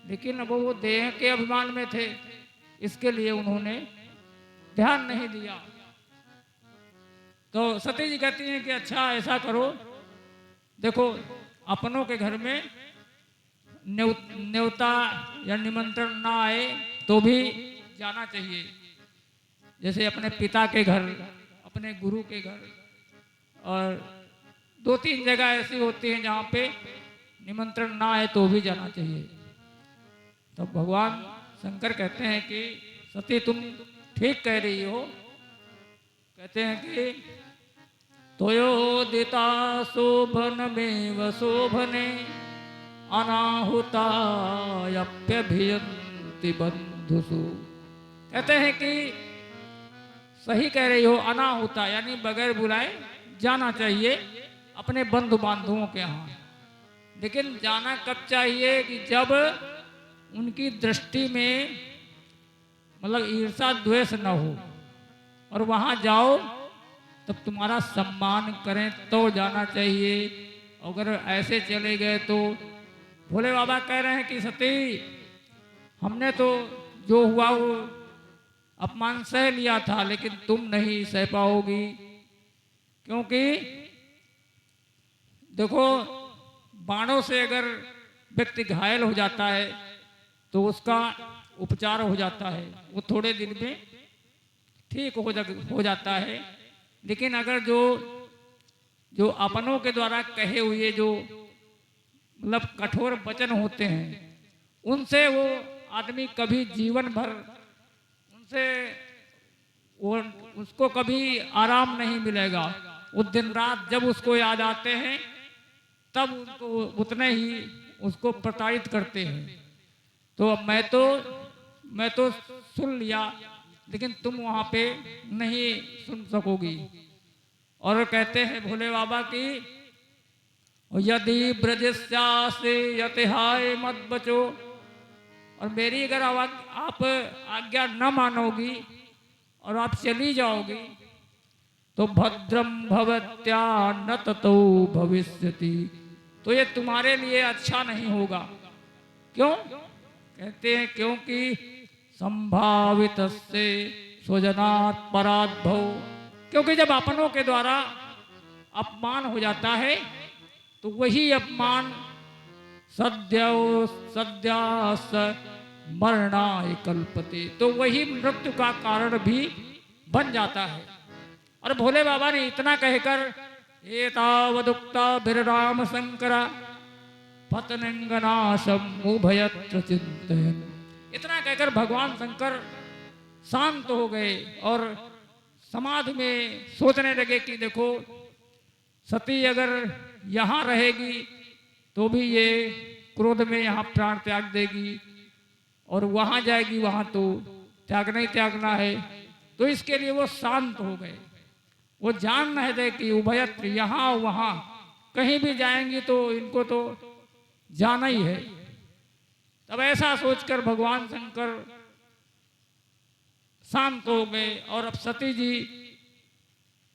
लेकिन अब वो देह के अभिमान में थे, इसके लिए उन्होंने ध्यान नहीं दिया। तो सती जी कहती हैं कि अच्छा ऐसा करो, देखो अपनों के घर में न्योता या निमंत्रण ना आए तो भी जाना चाहिए। जैसे अपने पिता के घर, अपने गुरु के घर, और 2-3 जगह ऐसी होती हैं जहाँ पे निमंत्रण ना आए तो भी जाना चाहिए। तो भगवान शंकर कहते हैं कि सती तुम ठीक कह रही हो। कहते हैं कि तोयोदिता शोभन में शोभने अनाहुतायप्यभियन्ति बंधुसु। कहते हैं कि सही कह रही हो, अनाहुता यानी बगैर बुलाए जाना चाहिए अपने बंधु बांधवों के यहाँ। लेकिन जाना कब चाहिए कि जब उनकी दृष्टि में मतलब ईर्षा द्वेष न हो, और वहाँ जाओ तब तुम्हारा सम्मान करें तो जाना चाहिए। अगर ऐसे चले गए तो भोले बाबा कह रहे हैं कि सती हमने तो जो हुआ वो अपमान सह लिया था, लेकिन तुम नहीं सह पाओगी। क्योंकि देखो बाणों से अगर व्यक्ति घायल हो जाता है तो उसका उपचार हो जाता है, वो थोड़े दिन में ठीक हो जाता है। लेकिन अगर जो अपनों के द्वारा कहे हुए जो मतलब कठोर वचन होते हैं, उनसे वो आदमी कभी जीवन भर उनसे वो उसको कभी आराम नहीं मिलेगा। वो दिन रात जब उसको याद आते हैं तब उनको उतने ही उसको प्रताड़ित करते हैं। तो अब मैं तो सुन लिया, लेकिन तुम वहाँ पे नहीं सुन सकोगी। और कहते हैं भोले बाबा की यदि ब्रजस्यासे यतिहाय मत बचो, और मेरी अगर आप आज्ञा न मानोगी और आप चली जाओगी तो भद्रम भवत्या न ततो भविष्यति, तो ये तुम्हारे लिए अच्छा नहीं होगा। क्यों? कहते हैं क्योंकि संभावित से स्वजनात् परात् भव, क्योंकि जब अपनों के द्वारा अपमान हो जाता है तो वही अपमान सद्यास मरणाय कल्पते, तो वही मृत्यु का कारण भी बन जाता है। और भोले बाबा ने इतना कहकर एतावदुक्ता बिरराम शंकरा पतनंगनाशम उभयत्र चिंतयन्, इतना कहकर भगवान शंकर शांत हो गए और समाधि में सोचने लगे कि देखो सती अगर यहाँ रहेगी तो भी ये क्रोध में यहाँ प्राण त्याग देगी, और वहाँ जाएगी वहाँ तो त्यागना ही त्यागना है। तो इसके लिए वो शांत हो गए। वो जान रहे थे कि उभयत्र यहाँ वहाँ कहीं भी जाएंगी तो इनको तो जाना ही है। तब ऐसा सोचकर भगवान शंकर शांत हो गए। और अब सती जी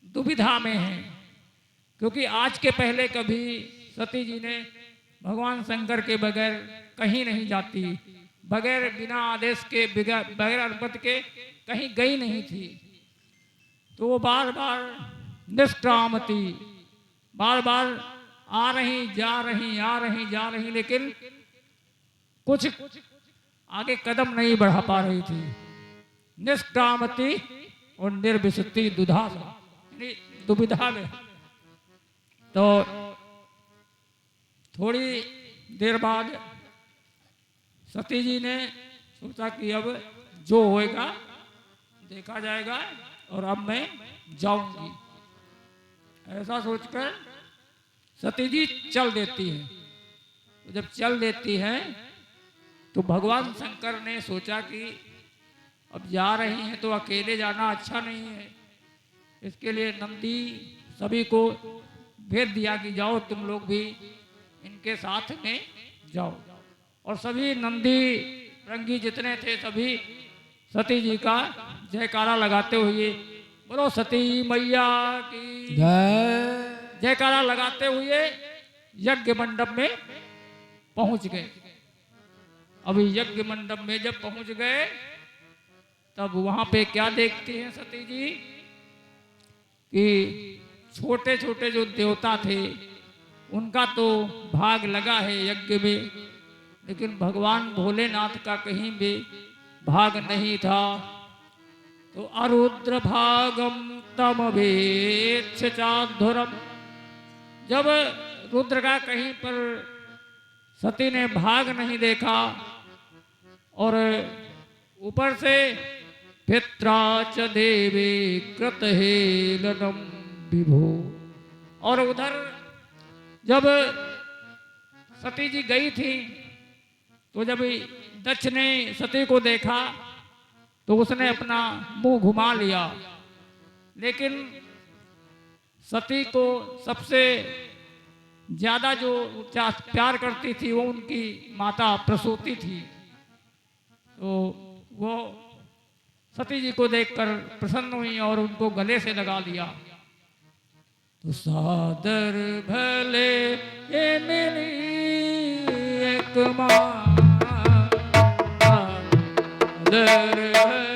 दुविधा में हैं, क्योंकि आज के पहले कभी सती जी ने भगवान शंकर के बगैर कहीं नहीं जाती, बगैर बिना आदेश के बगैर अनुमति के कहीं गई नहीं थी। तो वो बार बार निष्क्रामती, बार बार आ रही जा रही, लेकिन कुछ आगे कदम नहीं बढ़ा पा रही थी। निष्क्रामती और निर्विशति दुविधा में। तो थोड़ी देर बाद सती जी ने सोचा कि अब जो होएगा देखा जाएगा और अब मैं जाऊंगी। ऐसा सोचकर सती जी चल देती है। तो जब चल देती है तो भगवान शंकर ने सोचा कि अब जा रही हैं तो अकेले जाना अच्छा नहीं है। इसके लिए नंदी सभी को भेज दिया कि जाओ तुम लोग भी इनके साथ में जाओ। और सभी नंदी रंगी जितने थे सभी सती जी का जयकारा लगाते हुए, बोलो सती मैया की जय, जयकारा लगाते हुए यज्ञ मंडप में पहुंच गए। अभी यज्ञ मंडप में जब पहुंच गए तब वहां पे क्या देखते हैं सती जी कि छोटे छोटे जो देवता थे उनका तो भाग लगा है यज्ञ में, लेकिन भगवान भोलेनाथ का कहीं भी भाग नहीं था। तो अरुद्र भागम तम वेक्ष चाधुरम, जब रुद्र का कहीं पर सती ने भाग नहीं देखा और ऊपर से पित्रा च देवे कृत हेलनम विभो, और उधर जब सती जी गई थी तो जब दक्ष ने सती को देखा तो उसने अपना मुंह घुमा लिया, लेकिन सती को सबसे ज्यादा जो प्यार करती थी वो उनकी माता प्रसूति थी। तो वो सती जी को देखकर प्रसन्न हुई और उनको गले से लगा लिया। तो सादर भले ये मेरी एक मां, सादर भले